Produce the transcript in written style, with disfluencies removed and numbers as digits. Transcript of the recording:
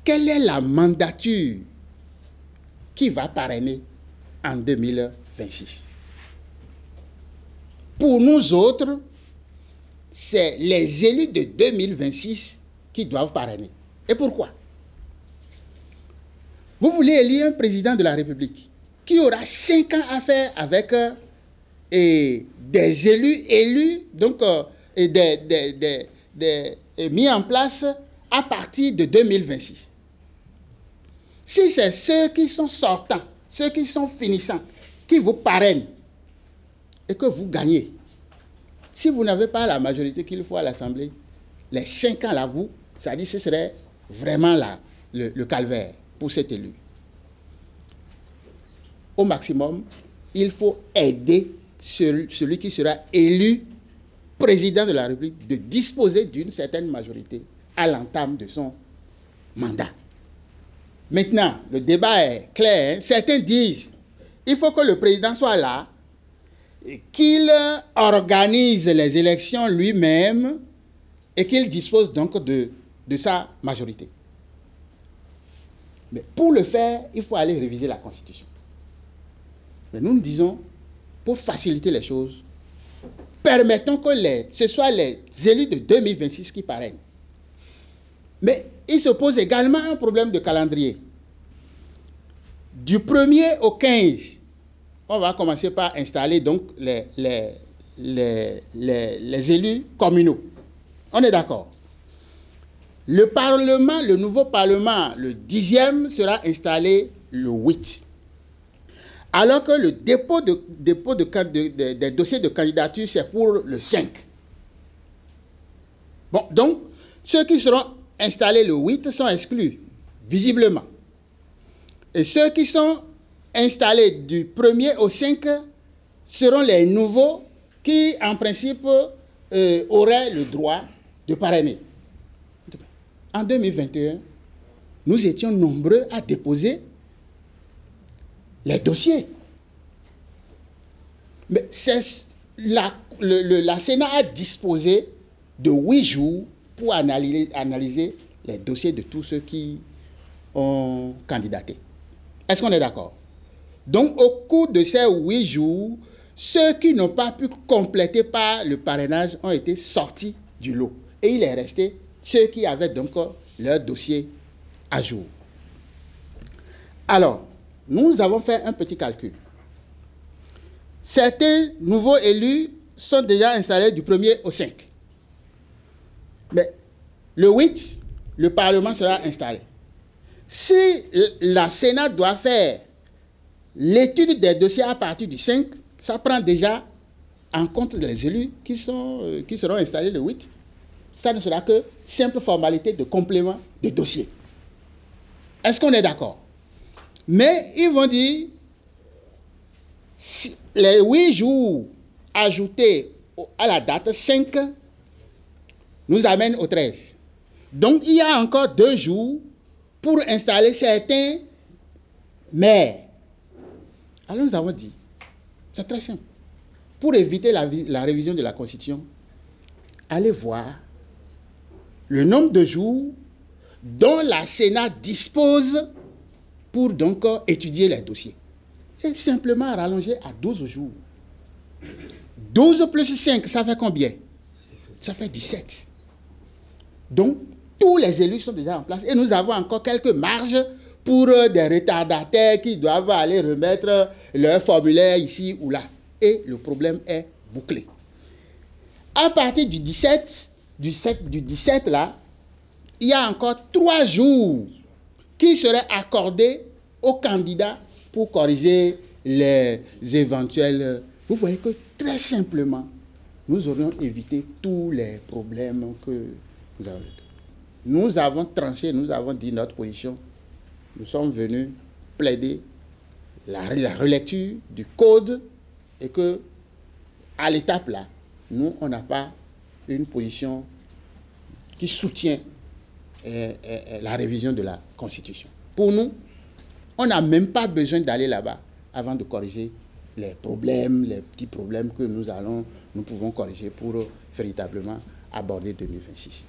quelle est la mandature qui va parrainer en 2026? Pour nous autres, c'est les élus de 2026 qui doivent parrainer. Et pourquoi? Vous voulez élire un président de la République qui aura 5 ans à faire avec des élus, donc mis en place à partir de 2026. Si c'est ceux qui sont sortants, ceux qui sont finissants, qui vous parrainent et que vous gagnez, si vous n'avez pas la majorité qu'il faut à l'Assemblée, les 5 ans là, ça dit ce serait vraiment le calvaire pour cet élu. Au maximum, il faut aider celui qui sera élu président de la République de disposer d'une certaine majorité à l'entame de son mandat. Maintenant, le débat est clair. Hein? Certains disent qu'il faut que le président soit là, qu'il organise les élections lui-même et qu'il dispose donc de sa majorité. Mais pour le faire, il faut aller réviser la Constitution. Mais nous disons, pour faciliter les choses, permettons que ce soit les élus de 2026 qui parrainent. Mais il se pose également un problème de calendrier. Du 1er au 15, on va commencer par installer donc les élus communaux. On est d'accord? Le Parlement, le nouveau Parlement, le 10e, sera installé le 8. Alors que le dépôt des dossiers de candidature, c'est pour le 5. Bon, donc, ceux qui seront installés le 8 sont exclus, visiblement. Et ceux qui sont installés du 1er au 5 seront les nouveaux qui, en principe, auraient le droit de parrainer. En 2021, nous étions nombreux à déposer les dossiers. Mais la Sénat a disposé de 8 jours pour analyser les dossiers de tous ceux qui ont candidaté. Est-ce qu'on est d'accord? Donc, au cours de ces 8 jours, ceux qui n'ont pas pu compléter par le parrainage ont été sortis du lot. Et il est resté ceux qui avaient donc leur dossier à jour. Alors, nous avons fait un petit calcul. Certains nouveaux élus sont déjà installés du 1er au 5. Mais le 8, le Parlement sera installé. Si la Sénat doit faire l'étude des dossiers à partir du 5, ça prend déjà en compte les élus qui seront installés le 8. Ça ne sera que simple formalité de complément de dossier. Est-ce qu'on est d'accord? Mais ils vont dire, si les 8 jours ajoutés à la date 5 nous amènent au 13. Donc, il y a encore 2 jours pour installer certains maires. Alors, nous avons dit, c'est très simple. Pour éviter la révision de la Constitution, allez voir le nombre de jours dont la Sénat dispose pour donc étudier les dossiers. C'est simplement rallongé à 12 jours. 12 plus 5, ça fait combien? Ça fait 17. Donc, tous les élus sont déjà en place et nous avons encore quelques marges pour des retardataires qui doivent aller remettre leur formulaire ici ou là. Et le problème est bouclé. À partir du 17 là, il y a encore 3 jours qui seraient accordés aux candidats pour corriger les éventuels. Vous voyez que très simplement, nous aurions évité tous les problèmes que nous avons. Nous avons tranché, nous avons dit notre position. Nous sommes venus plaider la relecture du code et que, à l'étape là, nous, on n'a pas une position qui soutient la révision de la Constitution. Pour nous, on n'a même pas besoin d'aller là-bas avant de corriger les problèmes, les petits problèmes que nous pouvons corriger pour véritablement aborder 2026.